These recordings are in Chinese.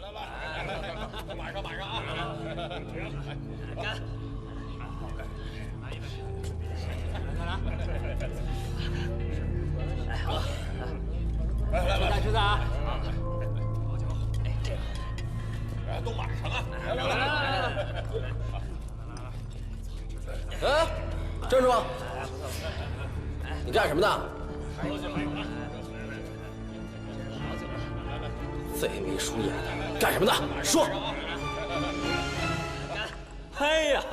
来吧，马上啊！干！来，好，来，吃菜啊！哎，都晚上啊！来！哎，站住！你干什么呢？贼眉鼠眼的，干什么呢？说！哎呀，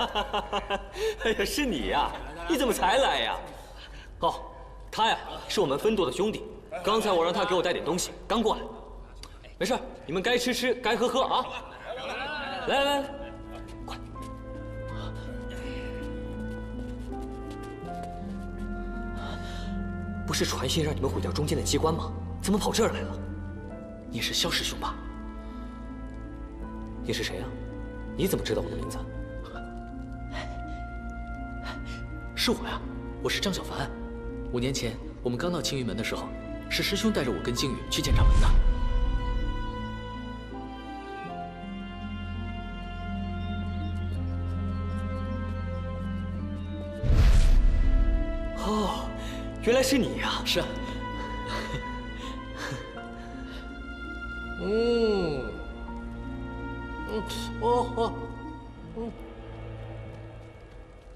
哎呀，是你呀！你怎么才来呀？哦，他呀是我们分舵的兄弟，刚才我让他给我带点东西，刚过来。没事，你们该吃吃，该喝喝啊！来，快！不是传信让你们毁掉中间的机关吗？怎么跑这儿来了？你是萧师兄吧？你是谁呀？你怎么知道我的名字？是我呀，我是张小凡。5年前我们刚到青云门的时候，是师兄带着我跟靖宇去见掌门的。哦，原来是你呀！是啊。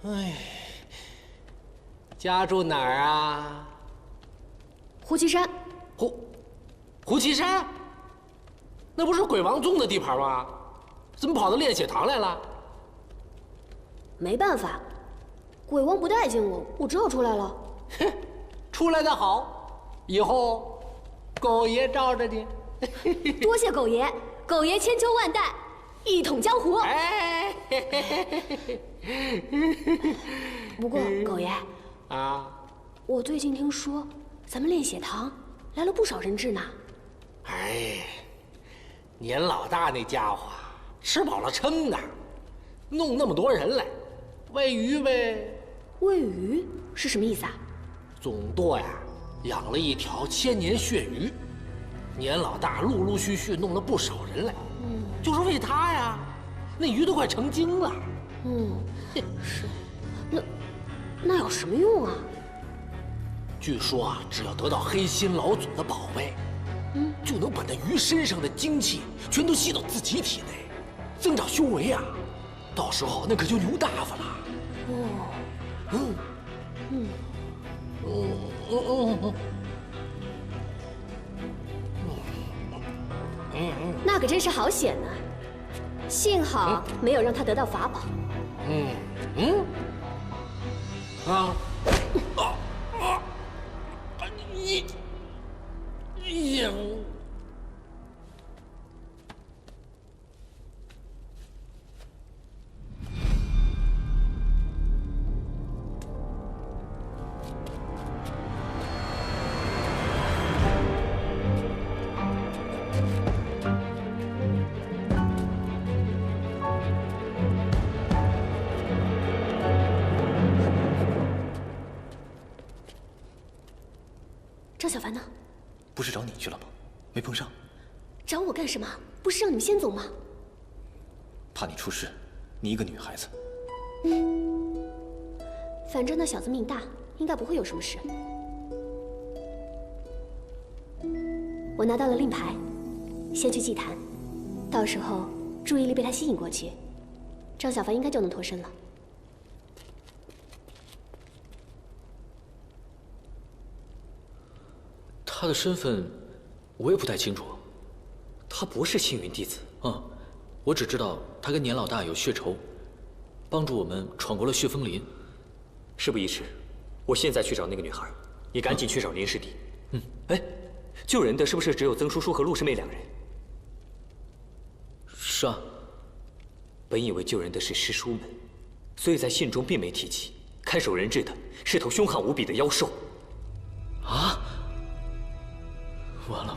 哎，家住哪儿啊？胡岐山。胡岐山？那不是鬼王宗的地盘吗？怎么跑到炼血堂来了？没办法，鬼王不待见我，我只好出来了。哼，出来的好，以后狗爷罩着你。多谢狗爷，狗爷千秋万代，一统江湖。哎，不过狗爷啊，我最近听说咱们炼血堂来了不少人质呢。哎，年老大那家伙吃饱了撑的，弄那么多人来，喂鱼呗。喂鱼是什么意思啊？总舵呀，养了一条千年血鱼，年老大陆陆续续弄了不少人来，就是喂它呀，那鱼都快成精了。是，那有什么用啊？据说啊，只要得到黑心老祖的宝贝，就能把那鱼身上的精气全都吸到自己体内，增长修为啊。到时候那可就牛大发了。那可真是好险呢，幸好没有让他得到法宝。张小凡呢？不是找你去了吗？没碰上。找我干什么？不是让你们先走吗？怕你出事，你一个女孩子。反正那小子命大，应该不会有什么事。我拿到了令牌，先去祭坛，到时候注意力被他吸引过去，张小凡应该就能脱身了。他的身份我也不太清楚。他不是青云弟子。我只知道他跟年老大有血仇，帮助我们闯过了血风林。事不宜迟，我现在去找那个女孩，你赶紧去找林师弟。哎，救人的是不是只有曾叔叔和陆师妹2人？是啊。本以为救人的是师叔们，所以在信中并没提起。看守人质的是头凶悍无比的妖兽。啊！完了！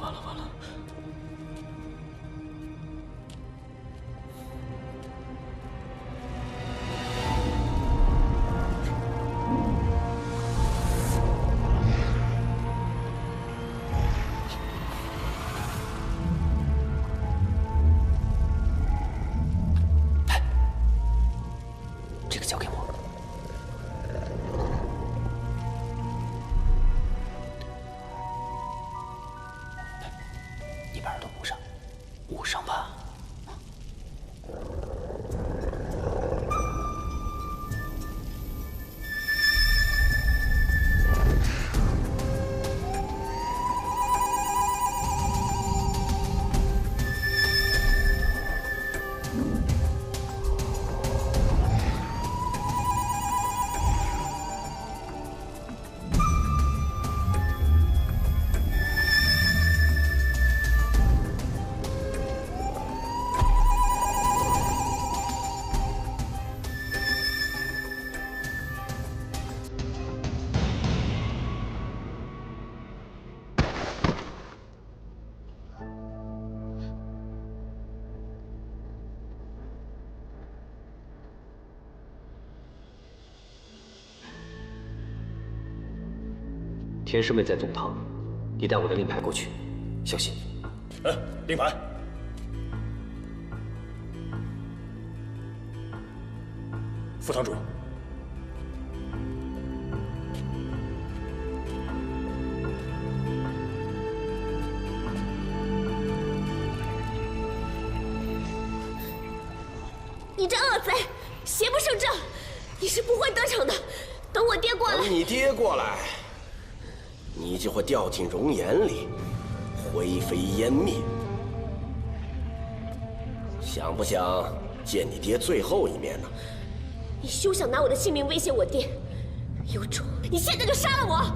天师妹在总堂，你带我的令牌过去，小心。令牌。副堂主。 你这恶贼，邪不胜正，你是不会得逞的。等我爹过来，等你爹过来，你就会掉进熔岩里，灰飞烟灭。想不想见你爹最后一面呢？你休想拿我的性命威胁我爹！有种，你现在就杀了我！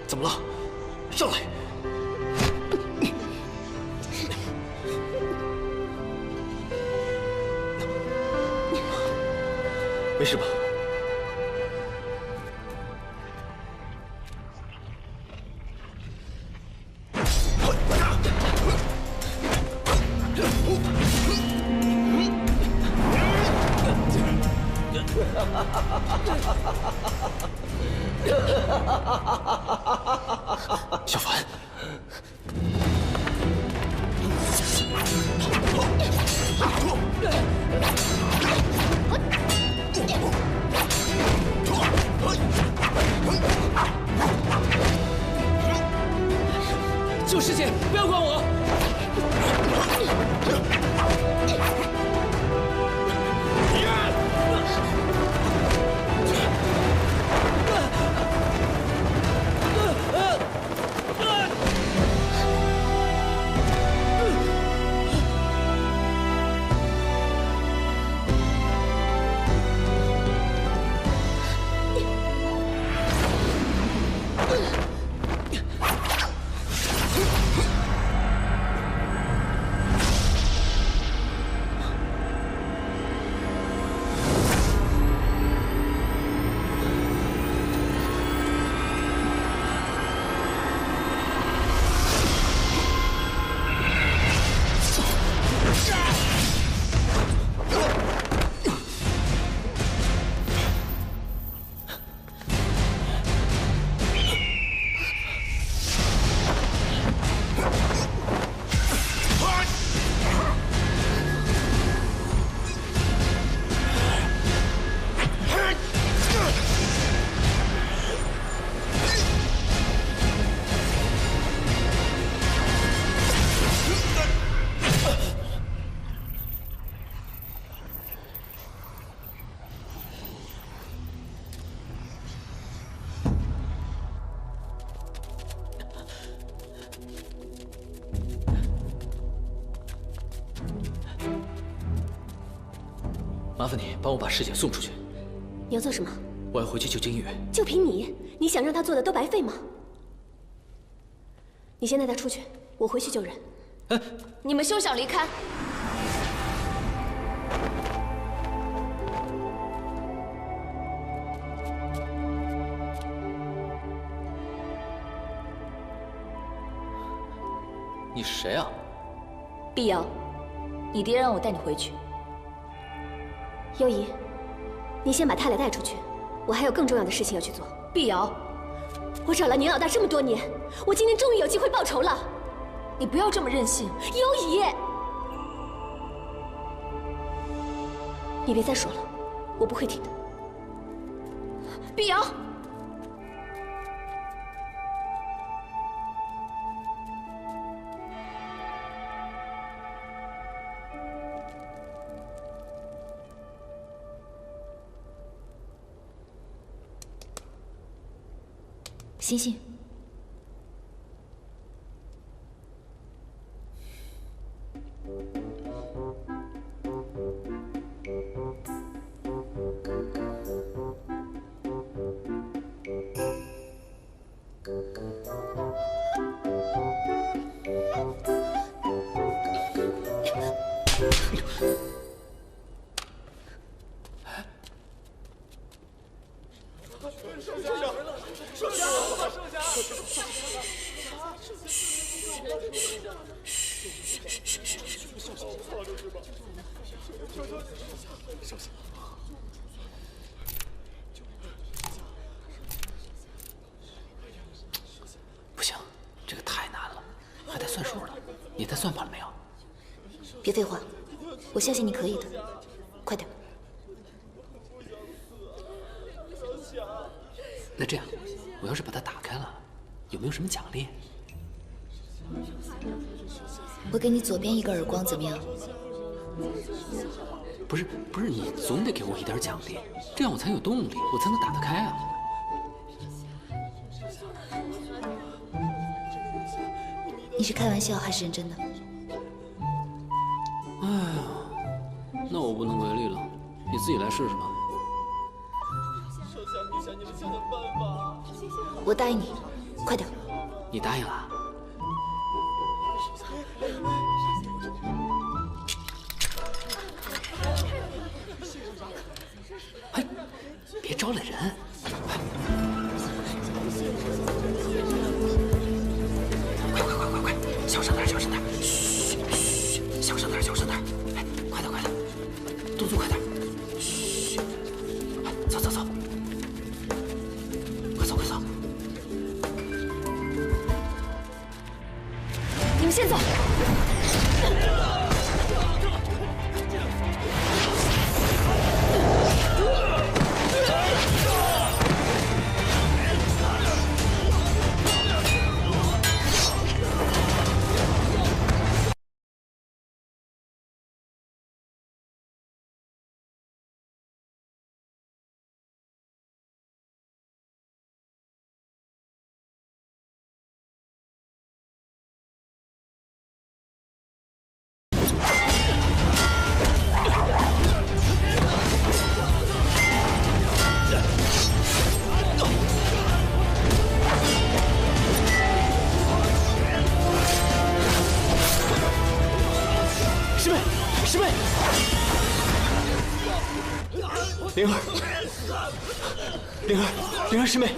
怎么了？上来！没事吧？小凡，救师姐，不要管我。麻烦你帮我把师姐送出去。你要做什么？我要回去救金玉。就凭你，你想让他做的都白费吗？你先带他出去，我回去救人。你们休想离开！你是谁啊？碧瑶，你爹让我带你回去。幽姨，你先把太太带出去，我还有更重要的事情要去做。碧瑶，我找了年老大这么多年，我今天终于有机会报仇了。你不要这么任性。幽姨，你别再说了，我不会听的。碧瑶。 星星，不行，这个太难了，还得算数呢。你带算盘了没有？别废话，我相信你可以的，快点。那这样，我要是把它打开了，有没有什么奖励？我给你左边一个耳光，怎么样？不是，你总得给我一点奖励，这样我才有动力，我才能打得开啊。 你是开玩笑还是认真的？哎呀，那我无能为力了，你自己来试试吧。我答应你，快点。你答应了？哎，别招来人。 小声点，小声点，嘘，小声点，小声点，哎，快点，快点，动作快点，嘘，走走走，快走快走，你们先走。师妹，灵儿师妹，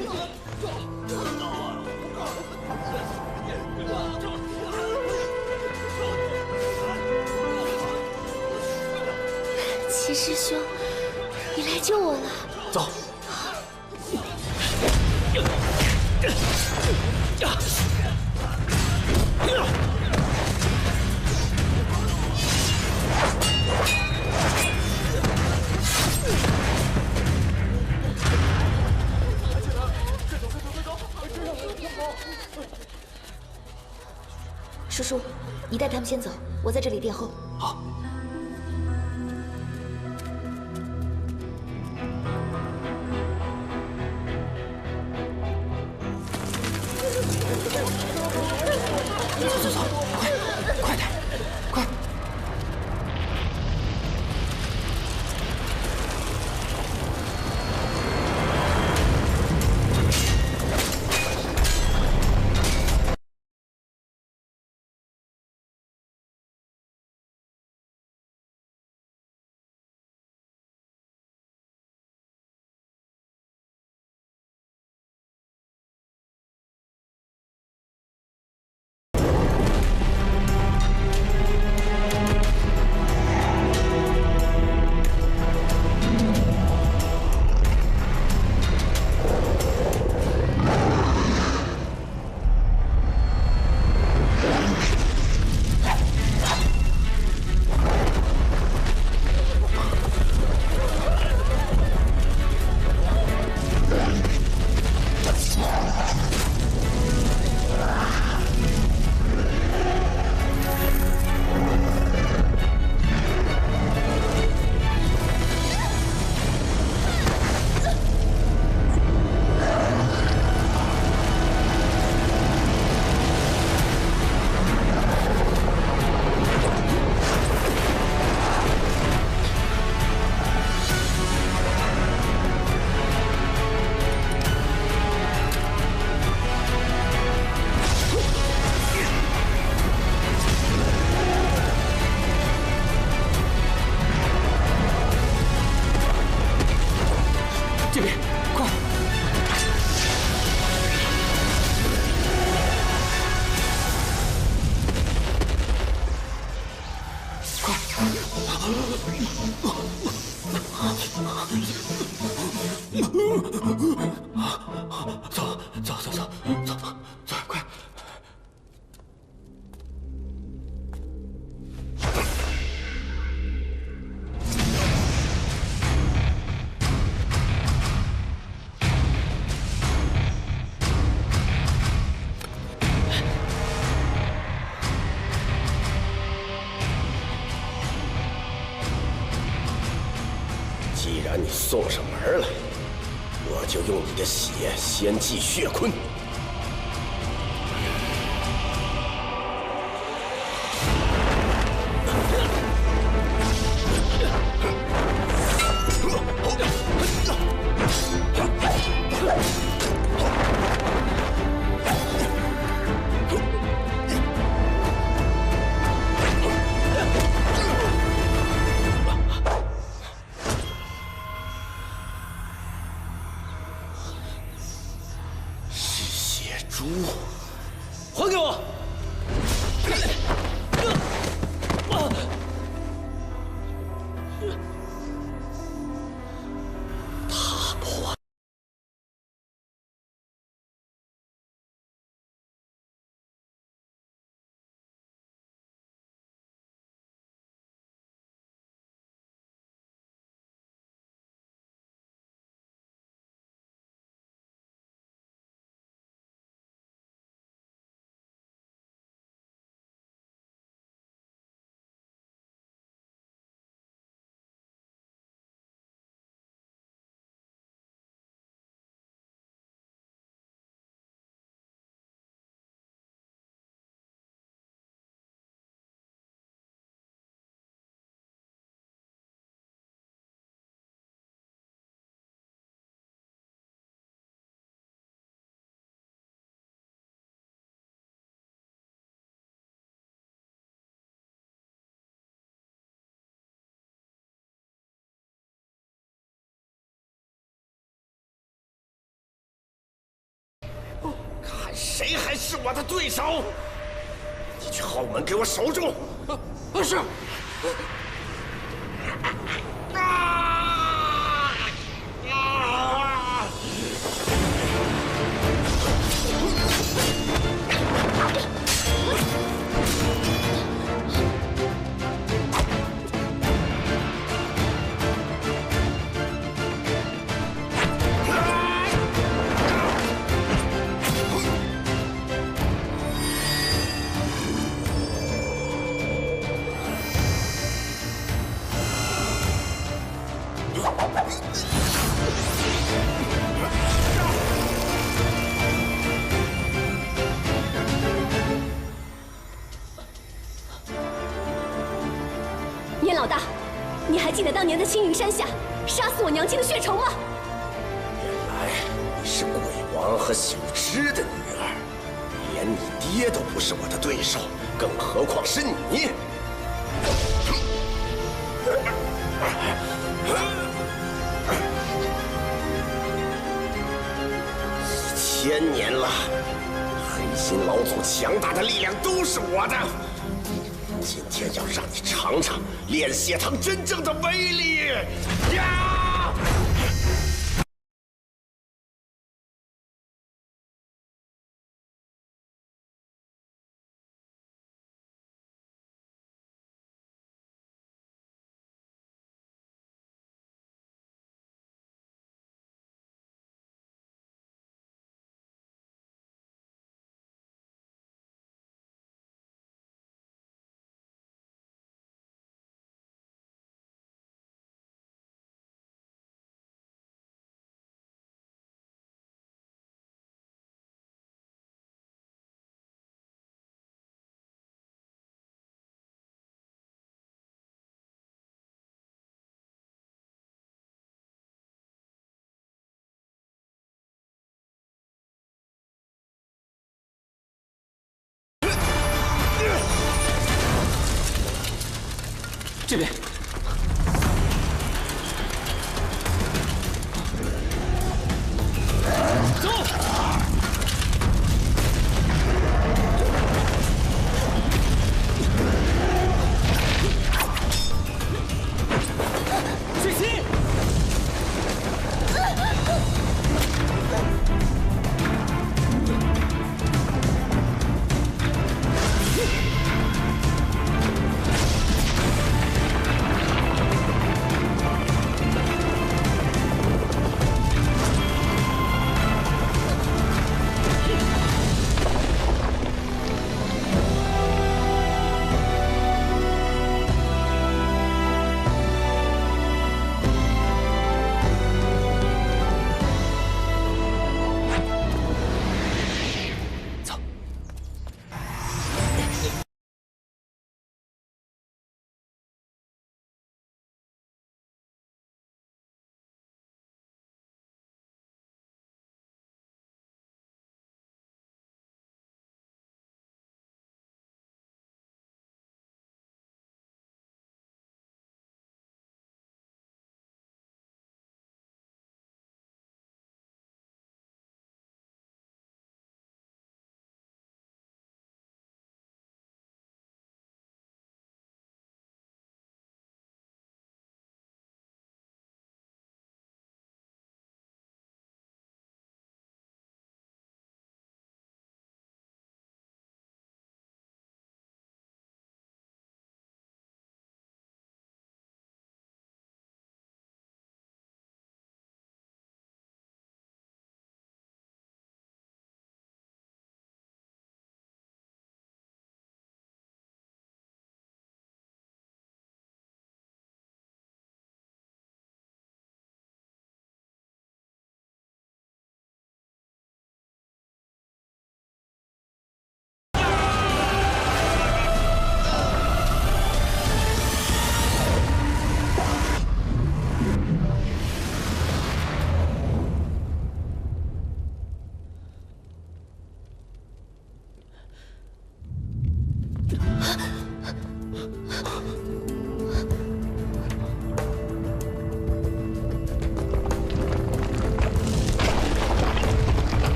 齐师兄，你来救我了。走。叔叔，你带他们先走，我在这里殿后。好。走走走，快点，快！走，快！既然你送上门来，我就用你的血先祭血坤。猪，还给我！踏破。谁还是我的对手？你去后门给我守住。是。燕老大，你还记得当年在青云山下杀死我娘亲的血仇吗？原来你是鬼王和朽枝的女儿，连你爹都不是我的对手，更何况是你！ 1000年了，黑心老祖强大的力量都是我的。今天要让你尝尝炼血堂真正的威力！呀！这边。走。水星。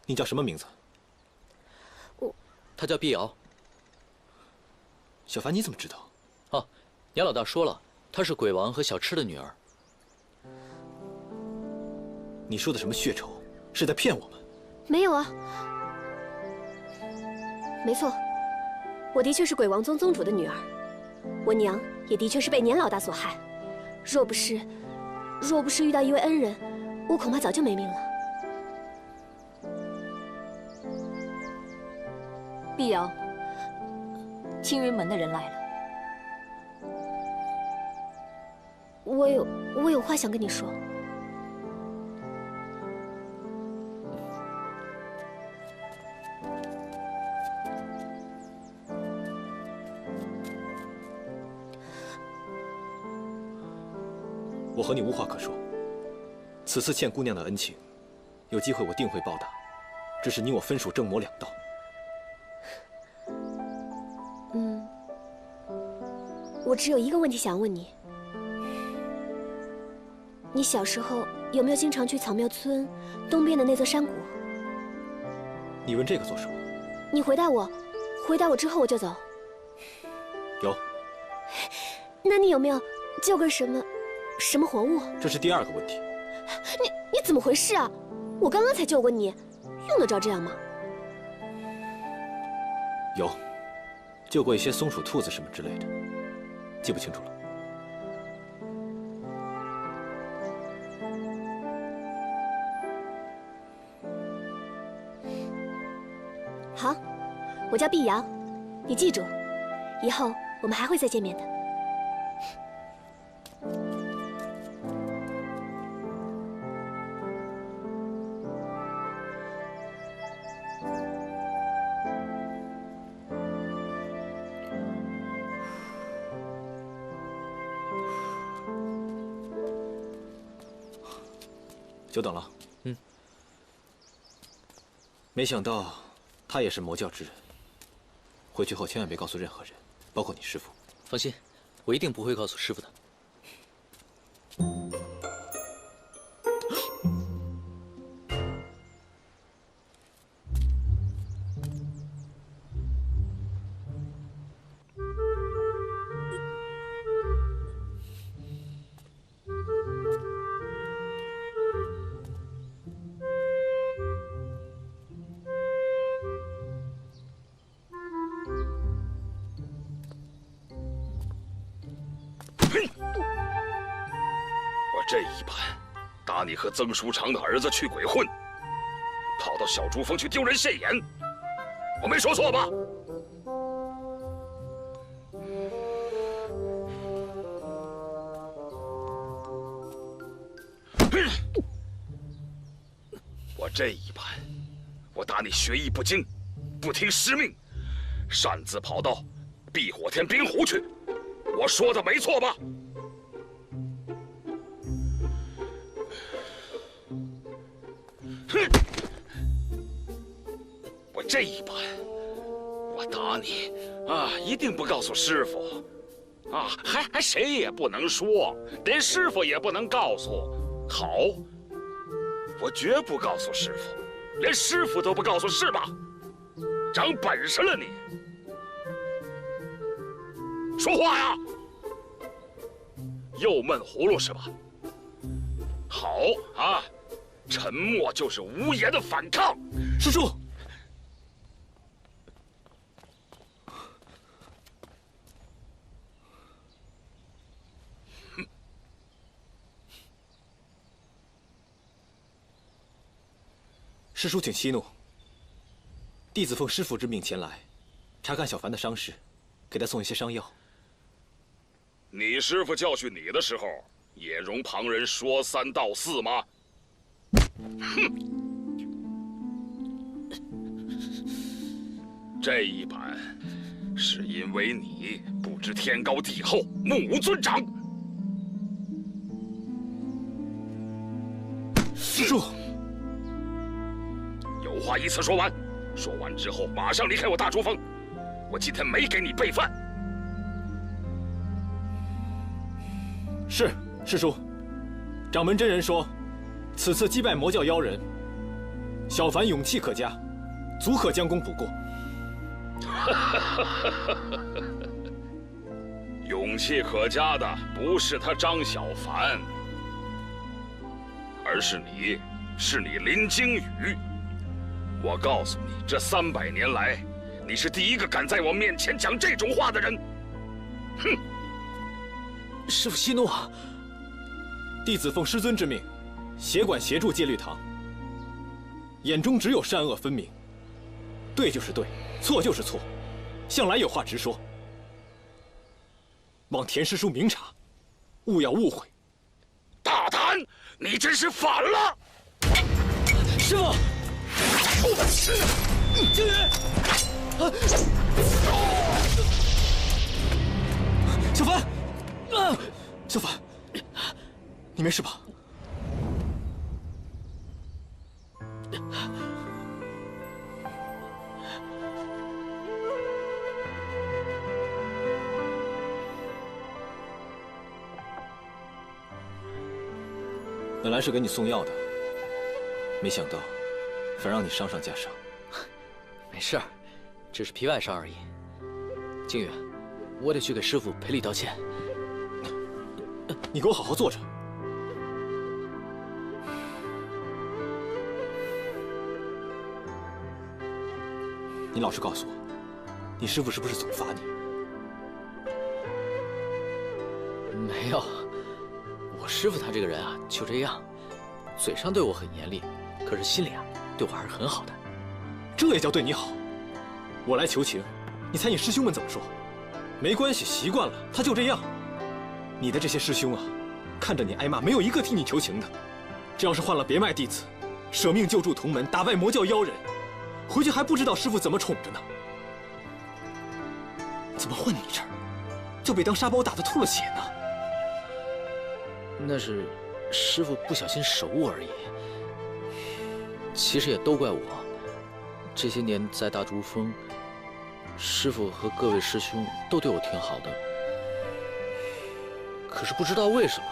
你叫什么名字？他叫碧瑶。小凡，你怎么知道？哦，杨老大说了，她是鬼王和小痴的女儿。你说的什么血仇，是在骗我们？没有啊，没错，我的确是鬼王宗宗主的女儿，我娘也的确是被年老大所害。若不是遇到一位恩人，我恐怕早就没命了。碧瑶，青云门的人来了。我有话想跟你说。我和你无话可说。此次欠姑娘的恩情，有机会我定会报答，只是你我分属正魔两道。我只有一个问题想问你：你小时候有没有经常去草庙村东边的那座山谷？你问这个做什么？你回答我之后我就走。有。那你有没有救过什么活物？这是第二个问题。你怎么回事啊？我刚刚才救过你，用得着这样吗？有，救过一些松鼠、兔子什么之类的，记不清楚了。好，我叫碧瑶，你记住，以后我们还会再见面的。久等了。没想到他也是魔教之人。回去后千万别告诉任何人，包括你师父。放心，我一定不会告诉师父的。这一盘，打你和曾书长的儿子去鬼混，跑到小珠峰去丢人现眼，我没说错吧？我这一盘，我打你学艺不精，不听师命，擅自跑到碧火天冰湖去，我说的没错吧？我这一盘，我打你啊，一定不告诉师傅，啊，还谁也不能说，连师傅也不能告诉。好，我绝不告诉师傅，连师傅都不告诉，是吧？长本事了你，说话呀！又闷葫芦是吧？好啊。沉默就是无言的反抗。师叔，师叔请息怒。弟子奉师父之命前来，查看小凡的伤势，给他送一些伤药。你师父教训你的时候，也容旁人说三道四吗？哼！这一板，是因为你不知天高地厚，目无尊长。师叔，有话依次说完，说完之后马上离开我大珠峰。我今天没给你备饭。是，师叔。掌门真人说，此次击败魔教妖人，小凡勇气可嘉，足可将功补过。勇气可嘉的不是他张小凡，而是你林惊羽。我告诉你，这300年来，你是第一个敢在我面前讲这种话的人。哼！师父息怒啊！弟子奉师尊之命，协管协助戒律堂，眼中只有善恶分明，对就是对，错就是错，向来有话直说。望田师叔明察，勿要误会。大胆！你真是反了！师父，惊羽，小凡，小凡，你没事吧？本来是给你送药的，没想到反让你伤上加伤。没事儿，只是皮外伤而已。靖宇，我得去给师父赔礼道歉。你给我好好坐着。你老实告诉我，你师父是不是总罚你？没有，我师父他这个人啊，就这样，嘴上对我很严厉，可是心里啊，对我还是很好的。这也叫对你好？我来求情，你猜你师兄们怎么说？没关系，习惯了，他就这样。你的这些师兄啊，看着你挨骂，没有一个替你求情的。这要是换了别脉弟子，舍命救助同门，打败魔教妖人，回去还不知道师父怎么宠着呢。怎么换你这儿，就被当沙包打得吐了血呢？那是师父不小心手误而已。其实也都怪我。这些年在大竹峰，师父和各位师兄都对我挺好的。可是不知道为什么，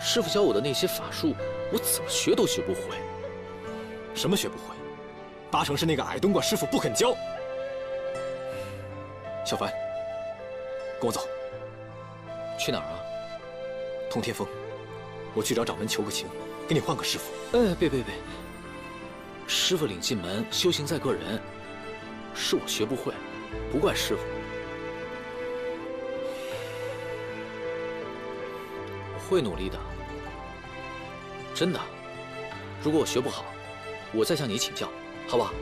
师父教我的那些法术，我怎么学都学不会。什么学不会？八成是那个矮冬瓜师傅不肯教。小凡，跟我走。去哪儿啊？通天峰，我去找掌门求个情，给你换个师傅。别！师傅领进门，修行在个人。是我学不会，不怪师傅。我会努力的，真的。如果我学不好，我再向你请教，好不好？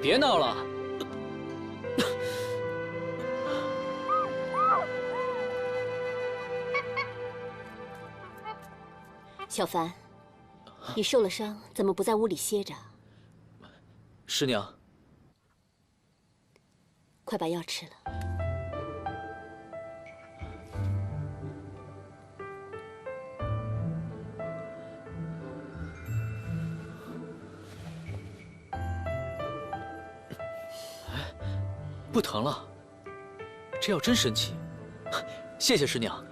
别闹了！小凡，你受了伤，怎么不在屋里歇着？师娘，快把药吃了。不疼了，这药真神奇，谢谢师娘。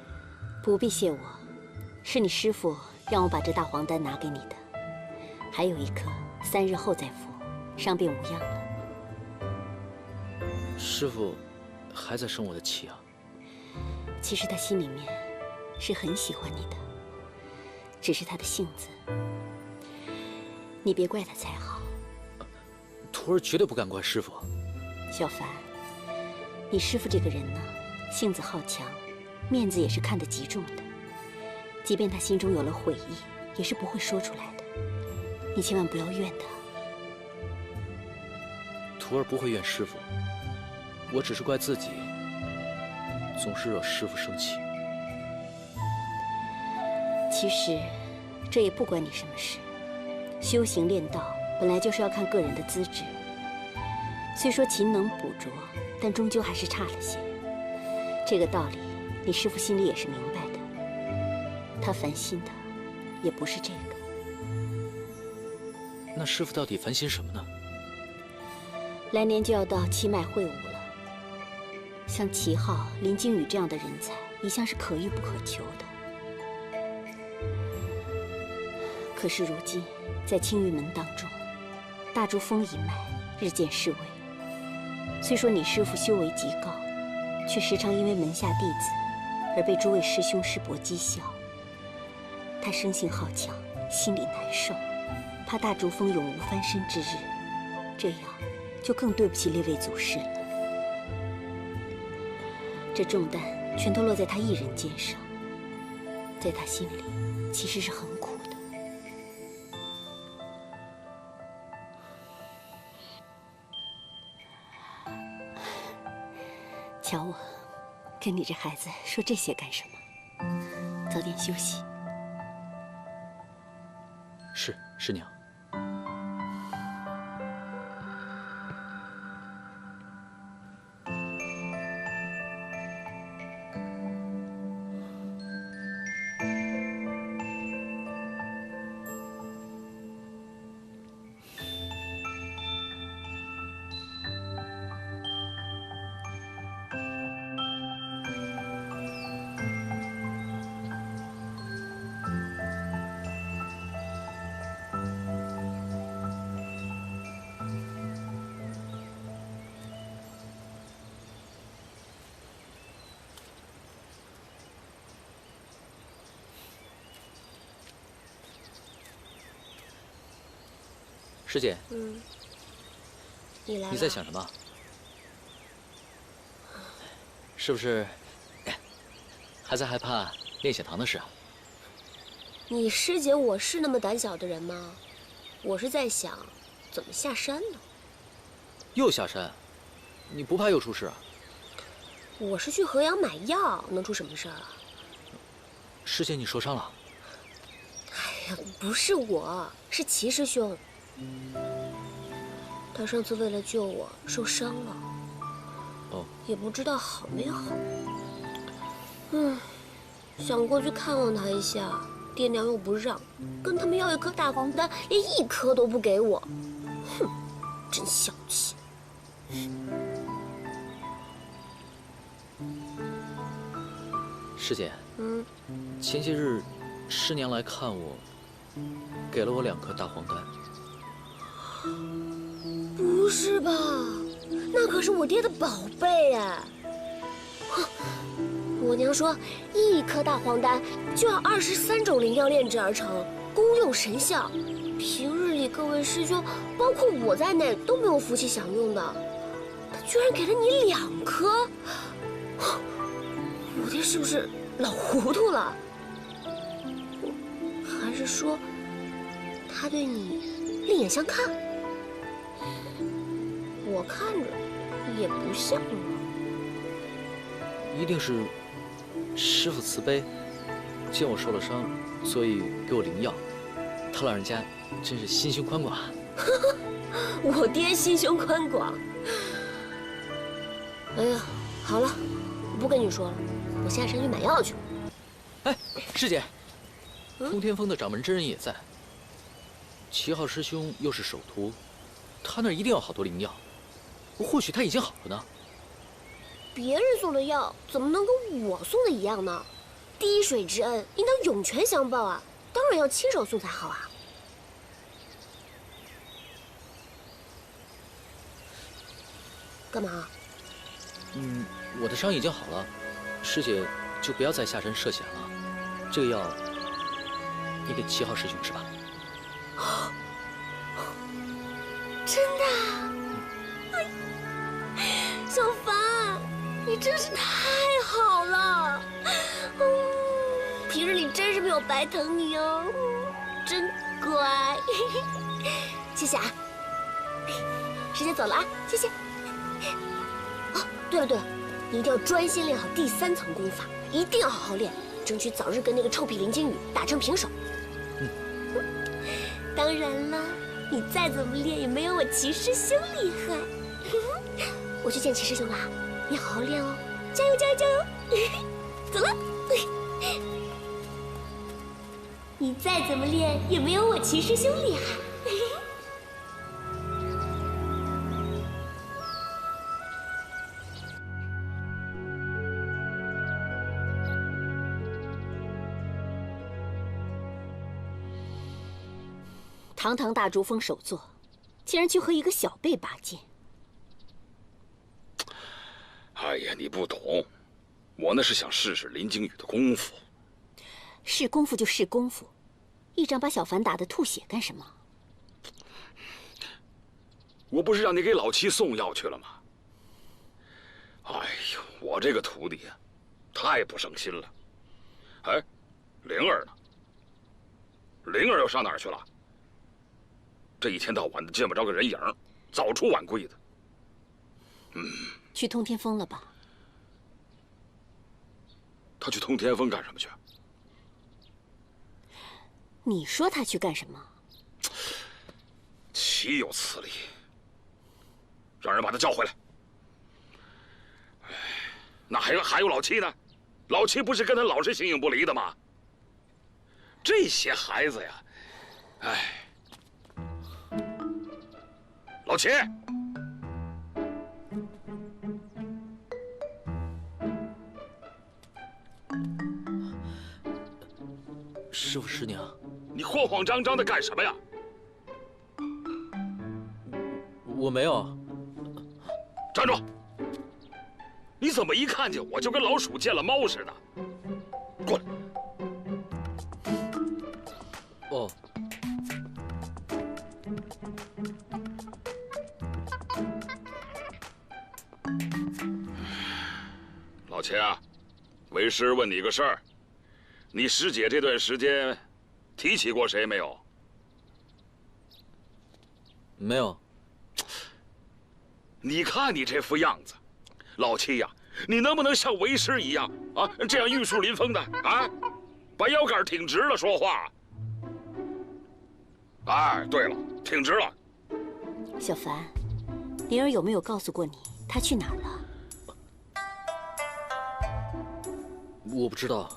不必谢我，是你师父让我把这大黄丹拿给你的。还有一颗，3日后再服，伤便无恙了。师父还在生我的气啊？其实他心里面是很喜欢你的，只是他的性子，你别怪他才好。徒儿绝对不敢怪师父。小凡，你师父这个人呢，性子好强，面子也是看得极重的。即便他心中有了悔意，也是不会说出来的。你千万不要怨他。徒儿不会怨师父，我只是怪自己，总是惹师父生气。其实，这也不关你什么事。修行练道本来就是要看个人的资质。虽说勤能补拙，但终究还是差了些。这个道理，你师父心里也是明白的。他烦心的也不是这个。那师傅到底烦心什么呢？来年就要到七脉会武了，像齐浩、林惊羽这样的人才，一向是可遇不可求的。可是如今，在青云门当中，大珠峰一脉日渐式微。虽说你师父修为极高，却时常因为门下弟子而被诸位师兄师伯讥笑。他生性好强，心里难受，怕大珠峰永无翻身之日，这样就更对不起列位祖师了。这重担全都落在他一人肩上，在他心里其实是很苦的。瞧我，跟你这孩子说这些干什么？早点休息。是师娘。师姐，你来了。你在想什么？是不是还在害怕炼血堂的事啊？你师姐我是那么胆小的人吗？我是在想，怎么下山呢？又下山？你不怕又出事啊？我是去河阳买药，能出什么事儿啊？师姐，你受伤了？哎呀，不是我，是齐师兄。他上次为了救我受伤了，也不知道好没好。想过去看望他一下，爹娘又不让，跟他们要一颗大黄丹，连一颗都不给我。哼，真小气。师姐，前些日师娘来看我，给了我2颗大黄丹。不是吧？那可是我爹的宝贝哎！我娘说，一颗大黄丹就要23种灵药炼制而成，功用神效。平日里各位师兄，包括我在内，都没有福气享用的。他居然给了你2颗，我爹是不是老糊涂了？还是说，他对你另眼相看？我看着也不像啊。一定是师父慈悲，见我受了伤，所以给我灵药。他老人家真是心胸宽广。我爹心胸宽广。哎呀，好了，我不跟你说了，我下山去买药去。哎，师姐，通天峰的掌门真人也在。齐浩师兄又是首徒，他那儿一定有好多灵药。或许他已经好了呢。别人送的药怎么能跟我送的一样呢？滴水之恩应当涌泉相报啊！当然要亲手送才好啊！干嘛？我的伤已经好了，师姐就不要再下山涉险了。这个药，你给齐浩师兄吃吧。真的？小凡，你真是太好了！平日里真是没有白疼你哦，真乖。谢谢啊，师姐走了啊，谢谢。哦，对了，你一定要专心练好第3层功法，一定要好好练，争取早日跟那个臭屁林惊羽打成平手。当然了，你再怎么练也没有我齐师兄厉害。我去见齐师兄了，你好好练哦，加油加油加油！走了。你再怎么练也没有我齐师兄厉害。堂堂大竹峰首座，竟然去和一个小辈拔剑。哎呀，你不懂，我那是想试试林惊羽的功夫。是功夫就是功夫，一掌把小凡打得吐血干什么？我不是让你给老七送药去了吗？哎呦，我这个徒弟啊，太不省心了。哎，灵儿呢？灵儿又上哪儿去了？这一天到晚的见不着个人影，早出晚归的。去通天峰了吧？他去通天峰干什么去？你说他去干什么？岂有此理！让人把他叫回来。那还有老七呢？老七不是跟他老是形影不离的吗？这些孩子呀，哎。老七，师傅师娘，你慌慌张张的干什么呀？我没有。站住！你怎么一看见我就跟老鼠见了猫似的？过来！哦。老七啊，为师问你个事儿，你师姐这段时间提起过谁没有？没有。你看你这副样子，老七呀，你能不能像为师一样啊，这样玉树临风的啊，把腰杆挺直了说话？哎，对了，挺直了。小凡，灵儿有没有告诉过你她去哪儿了？我不知道。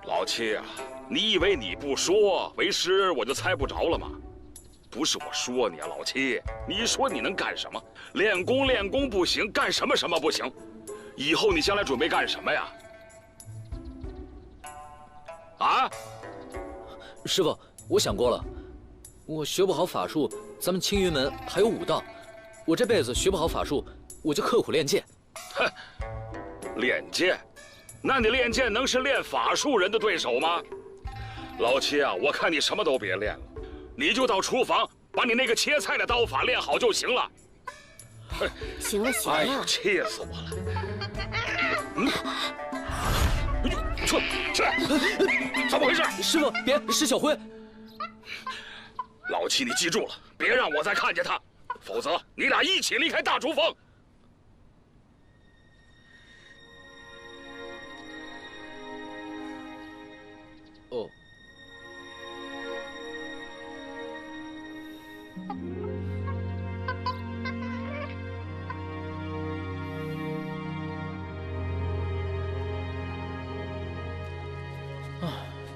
老七啊，你以为你不说，为师我就猜不着了吗？不是我说你啊，老七，你说你能干什么？练功不行，干什么不行？以后你将来准备干什么呀？啊？师傅，我想过了，我学不好法术，咱们青云门还有武道，我这辈子学不好法术，我就刻苦练剑。哼，练剑？那你练剑能是练法术人的对手吗？老七啊，我看你什么都别练了，你就到厨房把你那个切菜的刀法练好就行了。行了行了，哎呦，气死我了！哎呦，去，怎么回事？师傅，别，是小辉。老七，你记住了，别让我再看见他，否则你俩一起离开大竹峰。哦。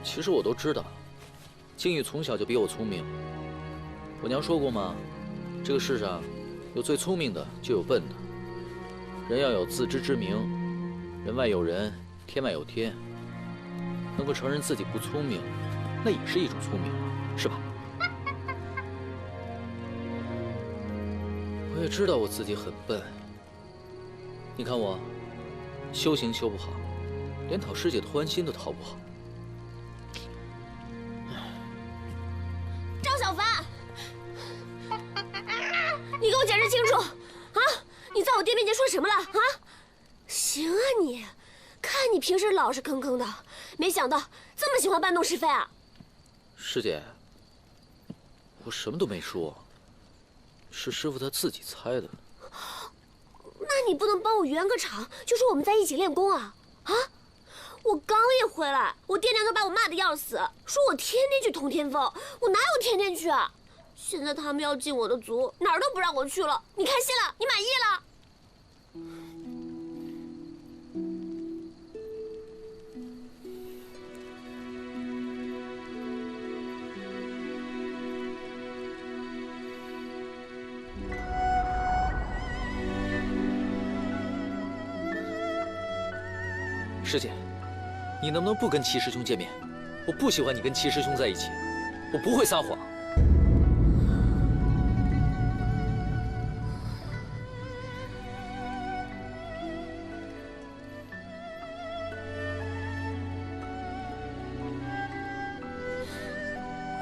其实我都知道，靖宇从小就比我聪明。我娘说过吗？这个世上有最聪明的，就有笨的。人要有自知之明，人外有人，天外有天。能够承认自己不聪明，那也是一种聪明，是吧？我也知道我自己很笨。你看我，修行修不好，连讨师姐的欢心都讨不好。张小凡，你给我解释清楚啊！你在我爹面前说什么了啊？行啊你，看你平时老实坑坑的，没想到这么喜欢搬弄是非啊！师姐，我什么都没说，是师傅他自己猜的。那你不能帮我圆个场，就说我们在一起练功啊？啊！我刚一回来，我爹娘都把我骂得要死，说我天天去通天峰，我哪有天天去啊？现在他们要禁我的足，哪儿都不让我去了。你开心了？你满意了？师姐，你能不能不跟齐师兄见面？我不喜欢你跟齐师兄在一起，我不会撒谎。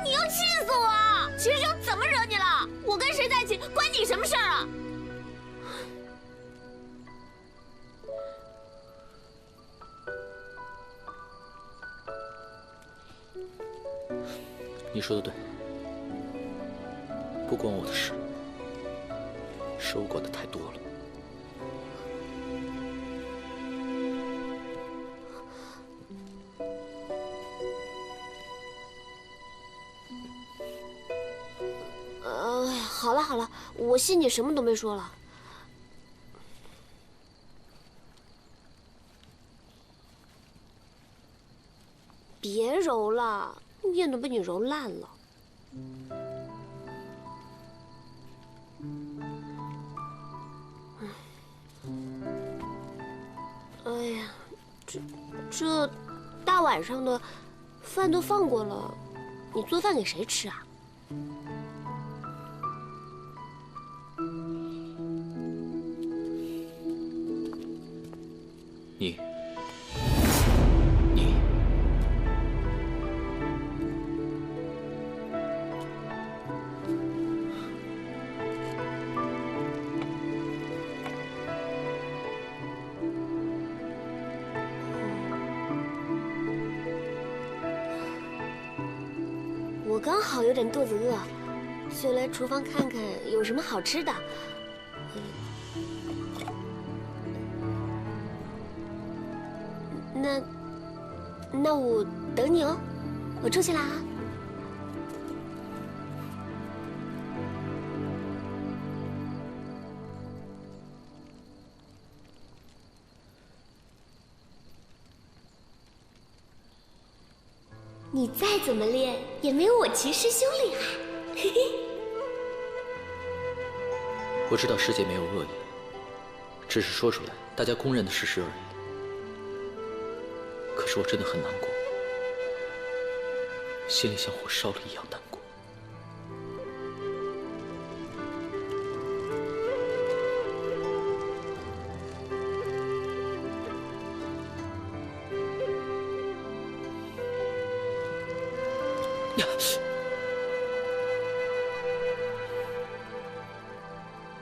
你要气死我啊！齐师兄怎么惹你了？我跟谁在一起关你什么事儿啊？你说的对，不关我的事，是我管的太多了。好了好了，我信你什么都没说了。别揉了，面都被你揉烂了。哎呀，这大晚上的，饭都放过了，你做饭给谁吃啊？你。我刚好有点肚子饿，就来厨房看看有什么好吃的。那我等你哦，我出去啦啊。你再怎么练，也没有我齐师兄厉害。嘿嘿。我知道师姐没有恶意，只是说出来大家公认的事实而已。可是我真的很难过，心里像火烧了一样难过。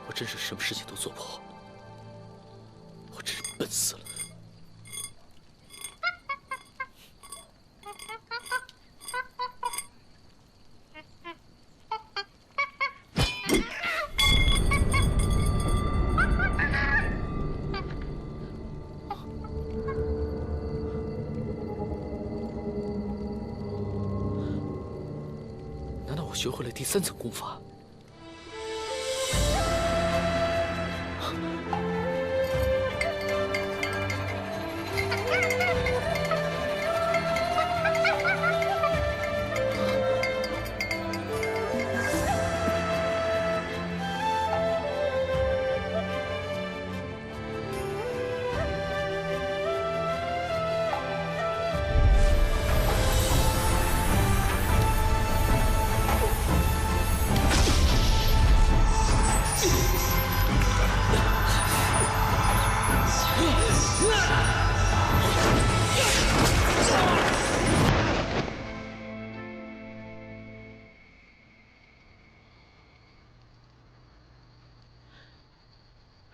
我真是什么事情都做不好，我真是笨死了。难道我学会了第3层功法？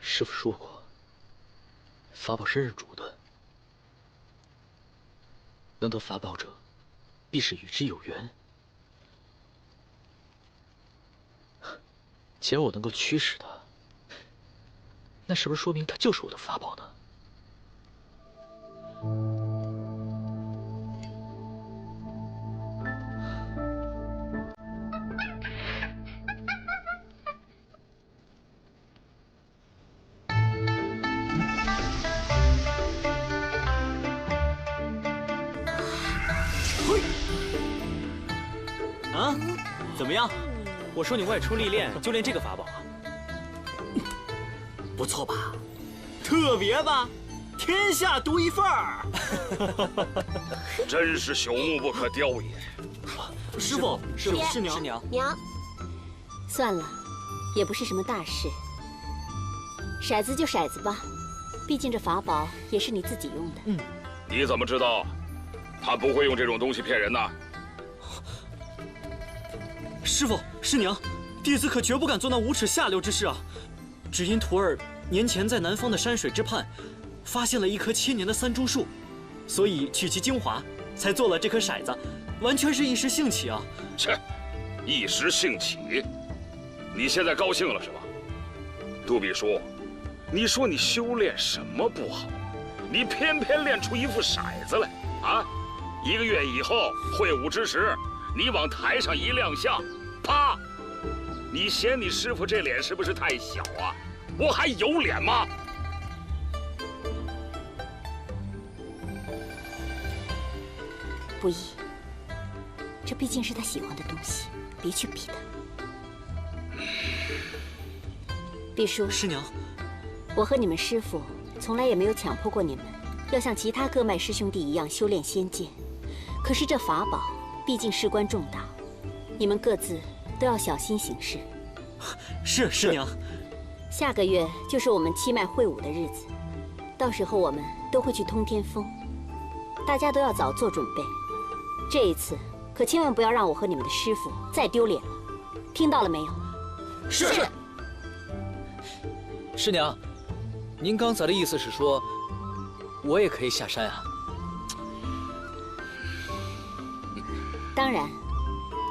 师父说过，法宝是认主的，能得法宝者，必是与之有缘。既然我能够驱使它，那是不是说明它就是我的法宝呢？啊，怎么样？我说你外出历练就练这个法宝啊？不错吧？特别吧？天下独一份儿。真是朽木不可雕也。师傅，师娘，娘，算了，也不是什么大事。骰子就骰子吧，毕竟这法宝也是你自己用的。你怎么知道他不会用这种东西骗人呢？师傅，师娘，弟子可绝不敢做那无耻下流之事啊！只因徒儿年前在南方的山水之畔，发现了一棵千年的三株树，所以取其精华，才做了这颗骰子，完全是一时兴起啊！切，一时兴起，你现在高兴了是吧？杜比叔，你说你修炼什么不好，你偏偏练出一副骰子来啊！1个月以后会武之时，你往台上一亮相，啪！你嫌你师傅这脸是不是太小啊？我还有脸吗？不易，这毕竟是他喜欢的东西，别去逼他。毕叔，师娘，我和你们师父从来也没有强迫过你们要像其他各脉师兄弟一样修炼仙剑，可是这法宝毕竟事关重大，你们各自都要小心行事。是师娘。下个月就是我们7脉会武的日子，到时候我们都会去通天峰，大家都要早做准备。这一次可千万不要让我和你们的师父再丢脸了，听到了没有？是。师娘，您刚才的意思是说，我也可以下山啊？当然，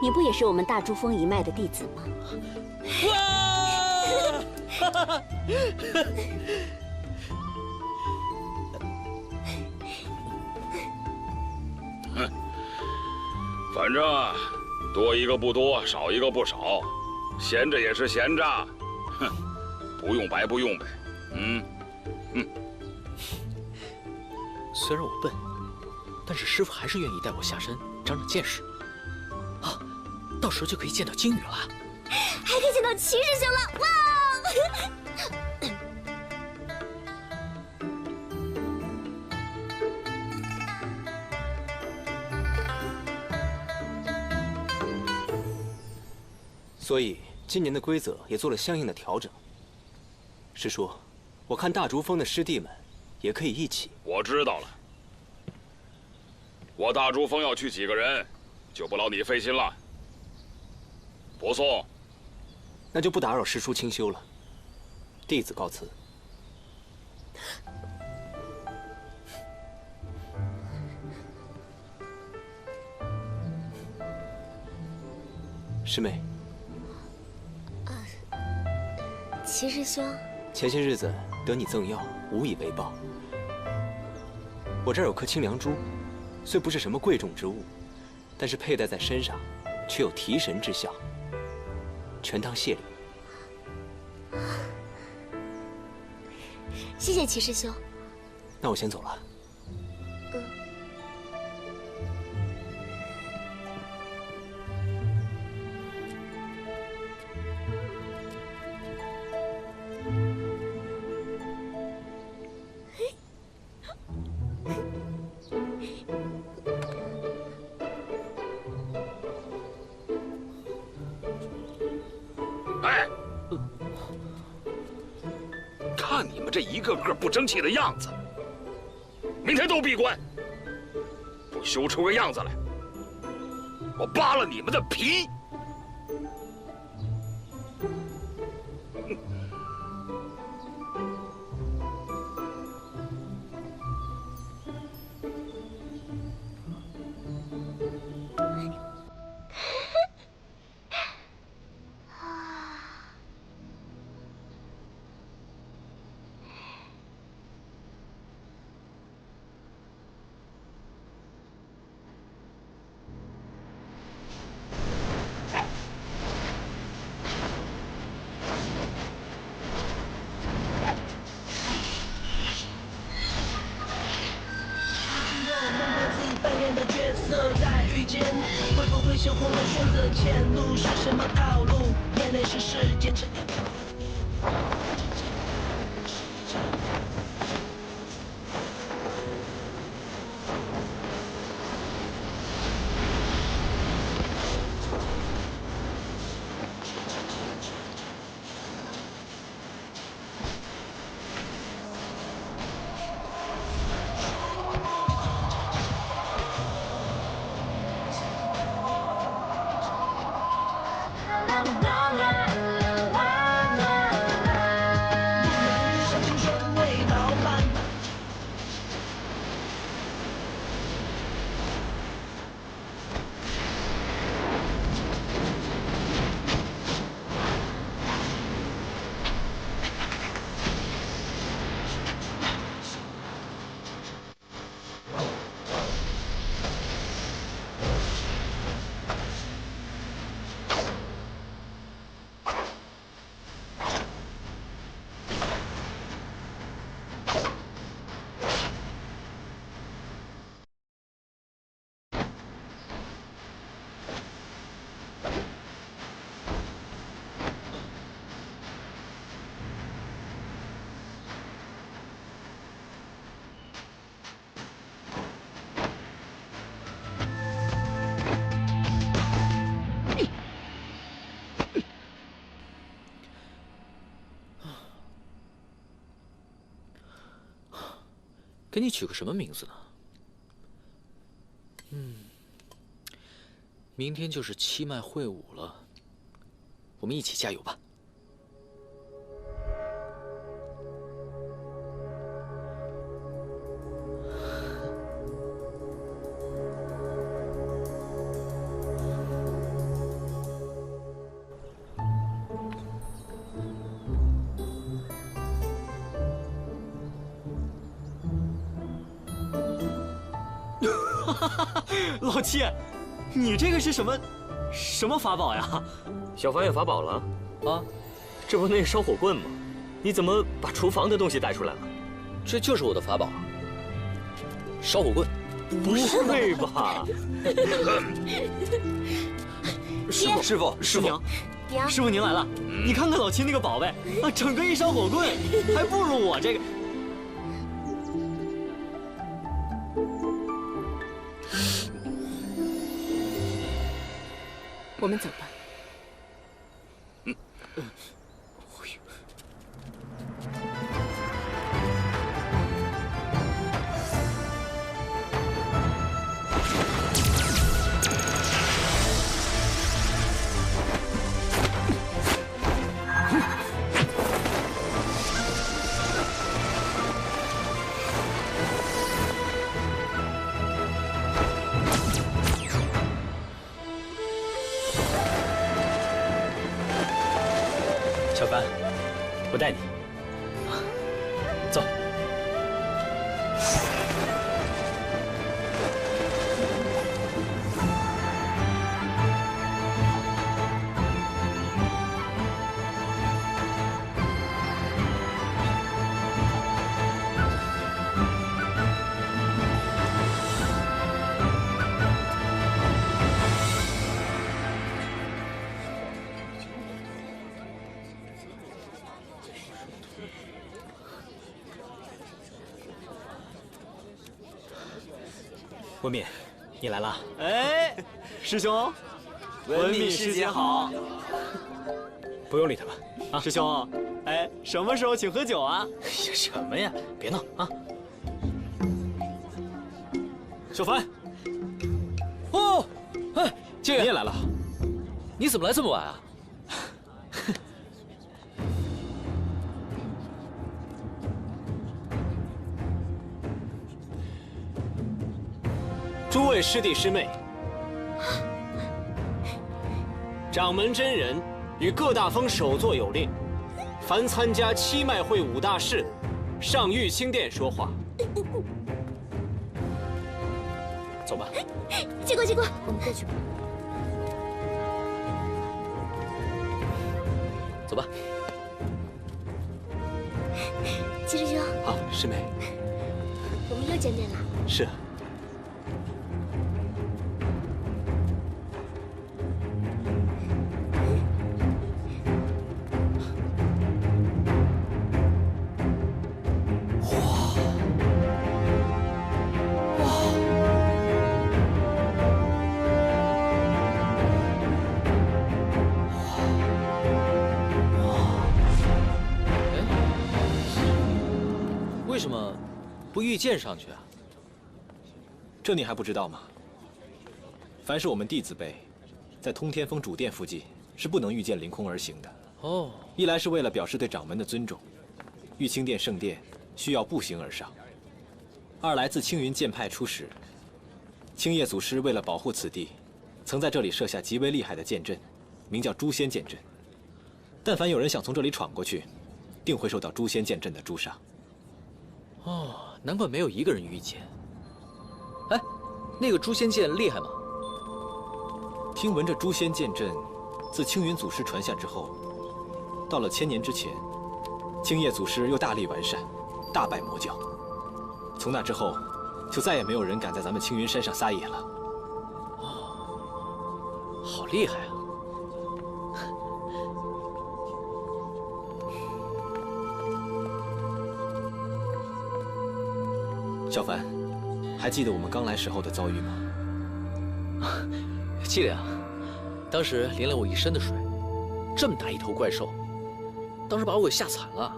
你不也是我们大珠峰一脉的弟子吗？反正多一个不多，少一个不少，闲着也是闲着，哼，不用白不用呗。虽然我笨，但是师傅还是愿意带我下山长长见识。啊，到时候就可以见到鲸鱼了，还可以见到齐师兄了，哇！所以今年的规则也做了相应的调整。师叔，我看大竹峰的师弟们也可以一起。我知道了，我大竹峰要去几个人，就不劳你费心了。不送，那就不打扰师叔清修了。弟子告辞。师妹。齐师兄，前些日子得你赠药，无以为报。我这儿有颗清凉珠，虽不是什么贵重之物，但是佩戴在身上，却有提神之效，全当谢礼。谢谢齐师兄。那我先走了。看你们这一个个不争气的样子，明天都闭关，不修出个样子来，我扒了你们的皮！会不会羞红了选择前路？是什么套路？眼泪是时间沉淀。给你取个什么名字呢？明天就是七脉会武了，我们一起加油吧。老七，你这个是什么法宝呀？小凡有法宝了啊？这不那烧火棍吗？你怎么把厨房的东西带出来了？这就是我的法宝，烧火棍。不会吧？师傅，娘，师傅您来了！你看看老七那个宝贝啊，整个一烧火棍，还不如我这个。我们走吧。小凡，我带你。走。文敏，你来了。哎，师兄，文敏师姐好。不用理他们啊，师兄，哎，什么时候请喝酒啊？哎呀，什么呀？别闹啊！小凡，哦，哎，静远，你也来了？你怎么来这么晚啊？诸位师弟师妹，掌门真人与各大峰首座有令，凡参加七脉会武大事，上玉清殿说话。走吧。结果，我们过去吧。走吧。七师兄，好，师妹。我们又见面了。是。为什么不御剑上去啊？这你还不知道吗？凡是我们弟子辈，在通天峰主殿附近是不能御剑凌空而行的。哦，一来是为了表示对掌门的尊重，玉清殿圣殿需要步行而上；二来自青云剑派初始，青叶祖师为了保护此地，曾在这里设下极为厉害的剑阵，名叫诛仙剑阵。但凡有人想从这里闯过去，定会受到诛仙剑阵的诛杀。哦，难怪没有一个人御剑。哎，那个诛仙剑厉害吗？听闻这诛仙剑阵，自青云祖师传下之后，到了1000年之前，青叶祖师又大力完善，大败魔教。从那之后，就再也没有人敢在咱们青云山上撒野了。哦，好厉害啊！小凡，还记得我们刚来时候的遭遇吗？记得啊，当时淋了我一身的水，这么大一头怪兽，当时把我给吓惨了。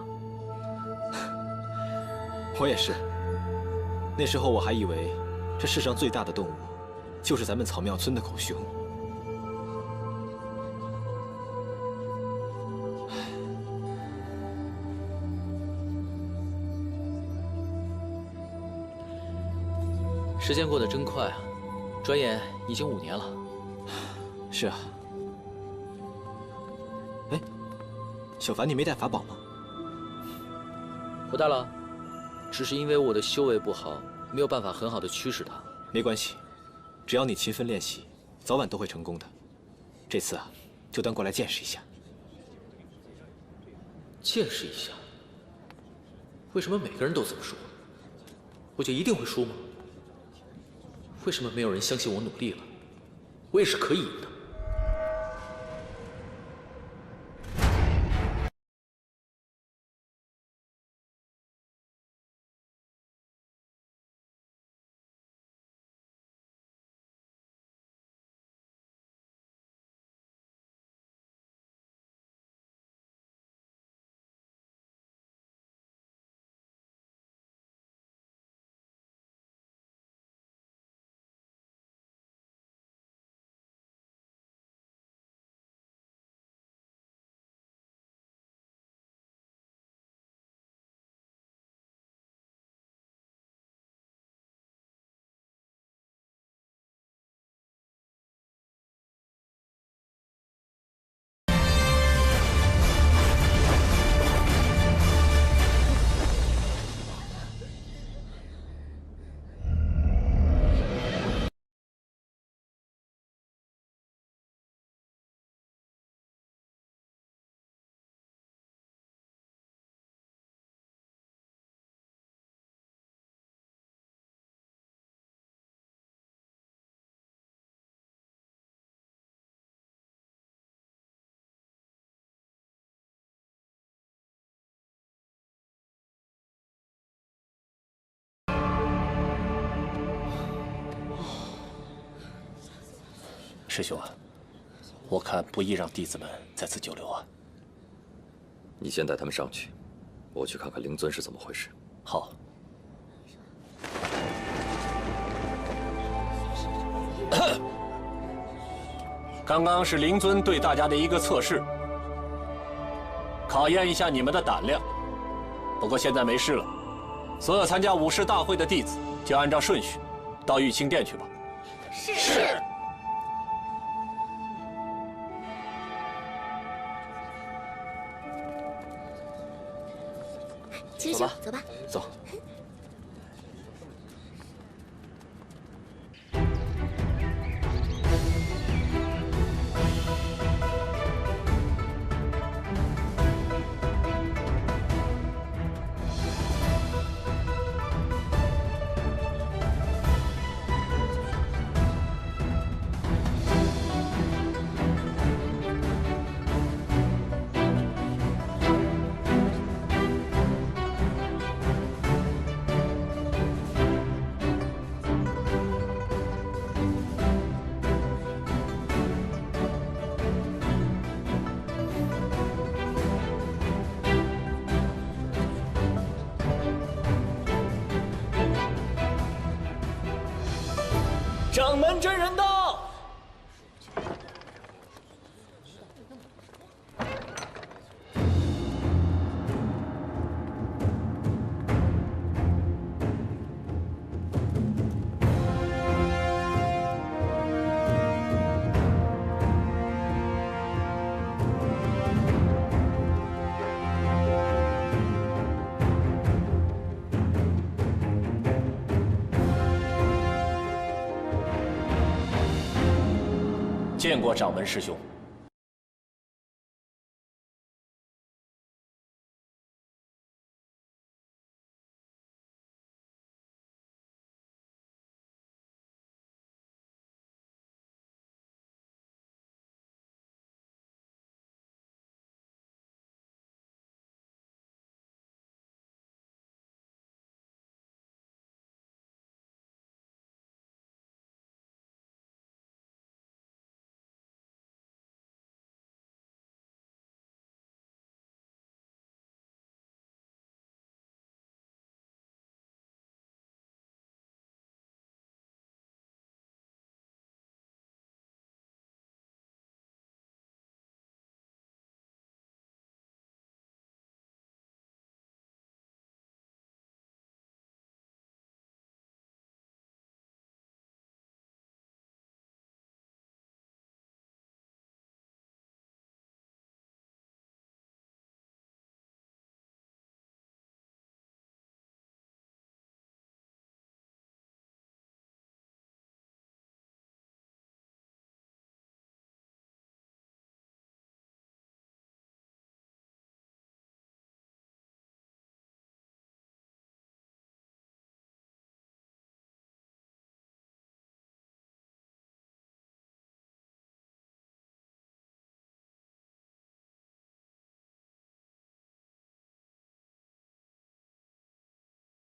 我也是，那时候我还以为，这世上最大的动物，就是咱们草庙村的狗熊。时间过得真快啊，转眼已经5年了。是啊。哎，小凡，你没带法宝吗？我带了，只是因为我的修为不好，没有办法很好的驱使它。没关系，只要你勤奋练习，早晚都会成功的。这次啊，就当过来见识一下。见识一下？为什么每个人都这么说？我就一定会输吗？为什么没有人相信我努力了？我也是可以赢的。师兄啊，我看不宜让弟子们在此久留啊。你先带他们上去，我去看看灵尊是怎么回事。好。刚刚是灵尊对大家的一个测试，考验一下你们的胆量。不过现在没事了，所有参加武士大会的弟子就按照顺序到玉清殿去吧。是。秦师兄，走吧。走。掌门真人到！见过掌门师兄。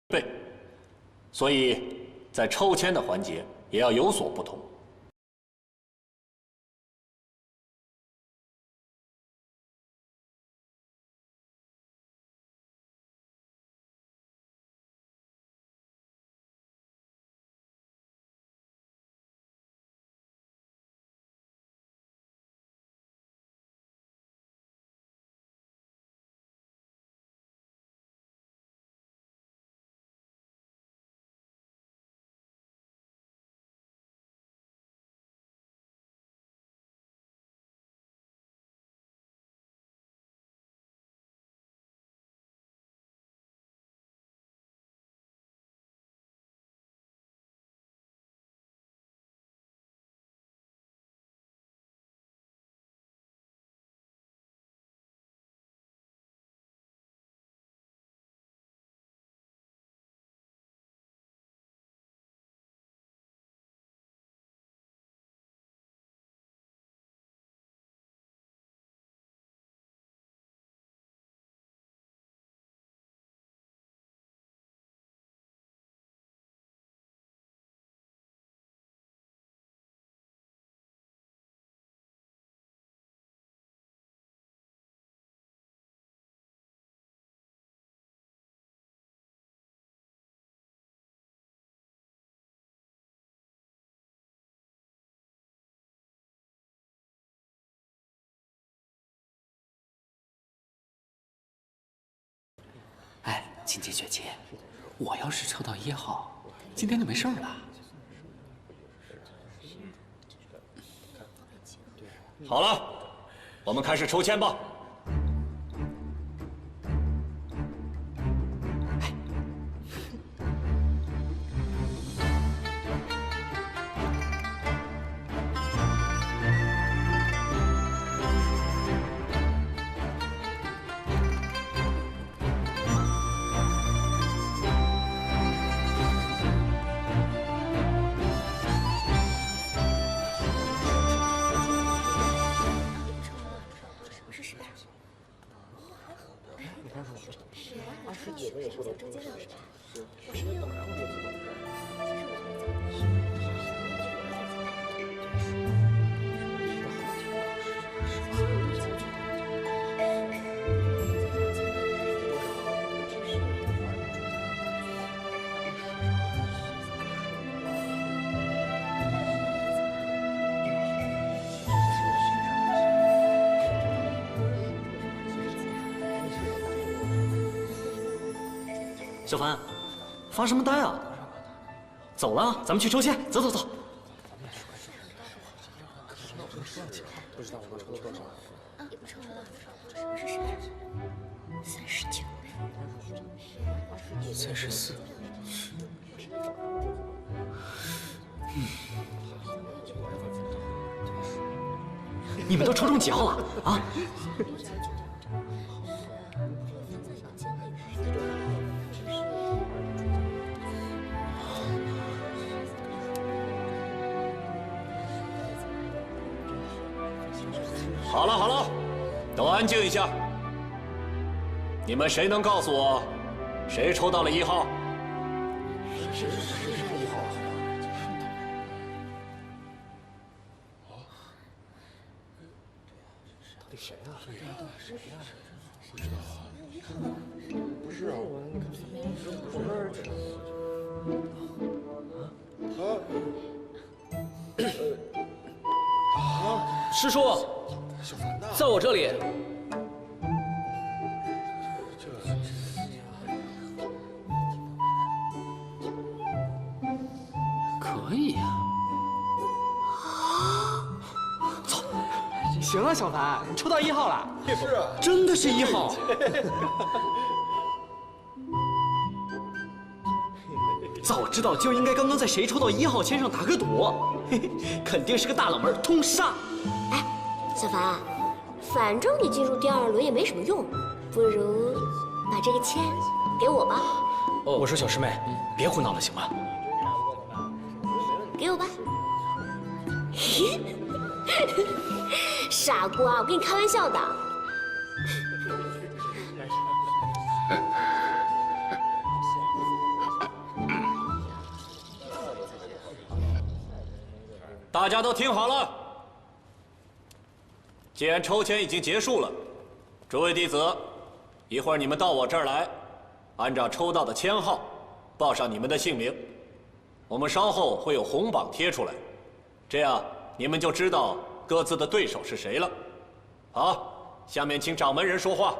备，所以在抽签的环节也要有所不同。金姐姐姐，我要是抽到1号，今天就没事了。好了，我们开始抽签吧。小凡，发什么呆啊？走了，咱们去抽签，走走走。不知道我们抽了多少？也不抽了。我是谁？39。34。你们都抽中几号了啊？好了好了，都安静一下。你们谁能告诉我，谁抽到了1号？谁是1号啊？到底谁啊？谁呀？不知道啊。不是啊，我啊！师叔，在我这里。可以呀。走。行了，小凡，你抽到1号了。是啊，真的是1号。早知道就应该刚刚在谁抽到1号签上打个赌，肯定是个大冷门，通杀。哎，小凡，反正你进入第2轮也没什么用，不如把这个签给我吧。哦，我说小师妹，别胡闹了，行吗？给我吧。傻瓜，我跟你开玩笑的。大家都听好了。既然抽签已经结束了，诸位弟子，一会儿你们到我这儿来，按照抽到的签号，报上你们的姓名。我们稍后会有红榜贴出来，这样你们就知道各自的对手是谁了。好，下面请掌门人说话。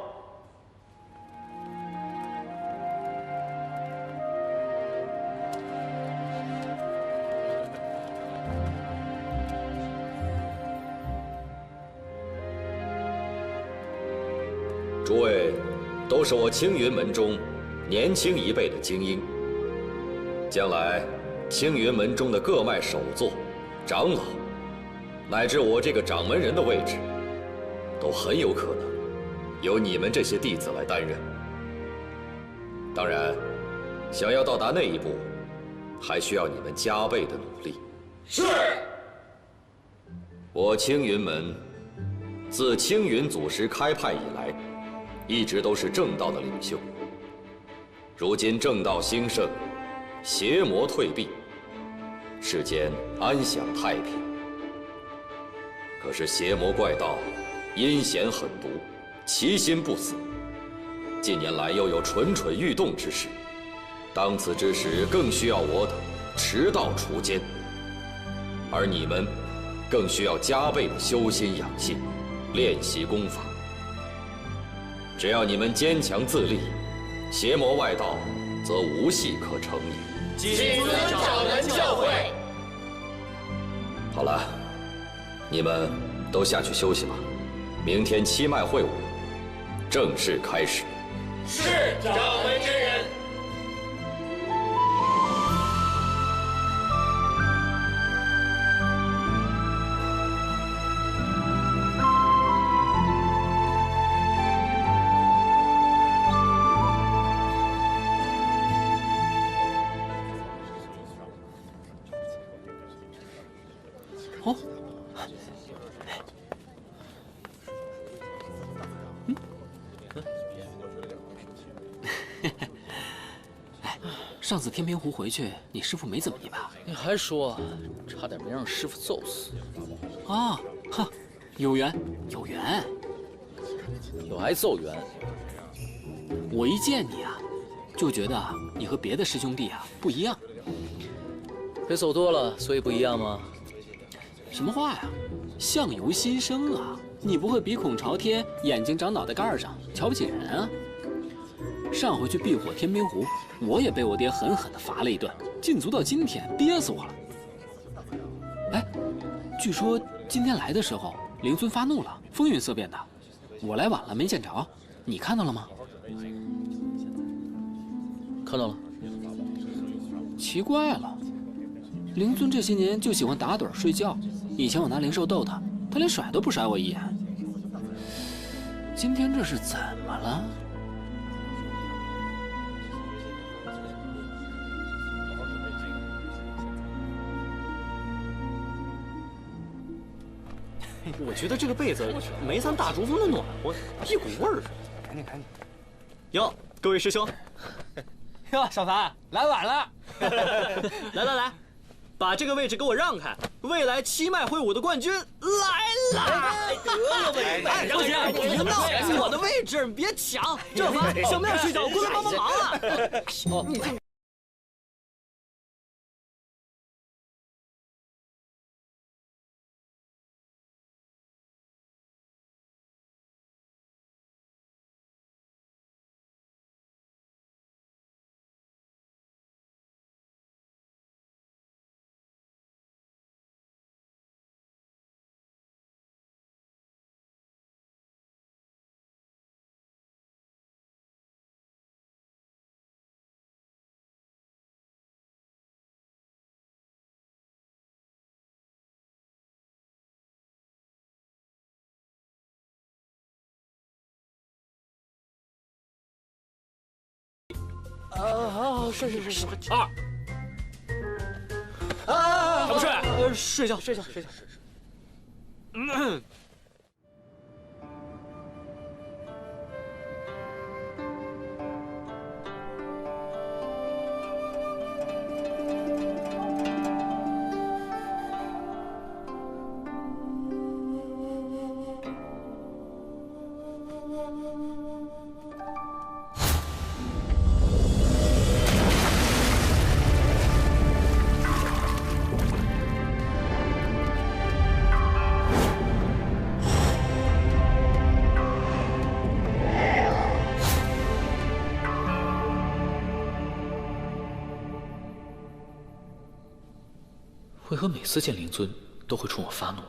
诸位都是我青云门中年轻一辈的精英，将来青云门中的各脉首座、长老，乃至我这个掌门人的位置，都很有可能由你们这些弟子来担任。当然，想要到达那一步，还需要你们加倍的努力。是。我青云门自青云祖师开派以来， 一直都是正道的领袖。如今正道兴盛，邪魔退避，世间安享太平。可是邪魔怪道阴险狠毒，其心不死。近年来又有蠢蠢欲动之势，当此之时，更需要我等持道除奸。而你们，更需要加倍的修心养性，练习功法。 只要你们坚强自立，邪魔外道则无戏可成也。谨遵掌门教诲。好了，你们都下去休息吧。明天七脉会武正式开始。是，掌门真人。 哦，哎，上次天平湖回去，你师傅没怎么你吧？你还说，差点没让师傅揍死。啊，哈，有缘，有缘，有挨揍缘。我一见你啊，就觉得你和别的师兄弟啊不一样。被揍多了，所以不一样吗？ 什么话呀？相由心生啊！你不会鼻孔朝天，眼睛长脑袋盖上，瞧不起人啊？上回去避火天冰湖，我也被我爹狠狠地罚了一顿，禁足到今天，憋死我了。哎，据说今天来的时候，灵尊发怒了，风云色变的。我来晚了，没见着，你看到了吗？看到了。奇怪了，灵尊这些年就喜欢打盹睡觉。 以前我拿灵兽逗他，他连甩都不甩我一眼。今天这是怎么了？我觉得这个被子没咱大竹峰的暖和，一股味儿。赶紧。哟，各位师兄。哟，小凡来晚了。来。 把这个位置给我让开！未来七脉会武的冠军来了！得了吧你！哎，不行，别闹！我的位置别抢！正凡，小妹睡觉，过来帮忙啊！你。 睡。还不睡？睡觉。为何每次见灵尊都会冲我发怒？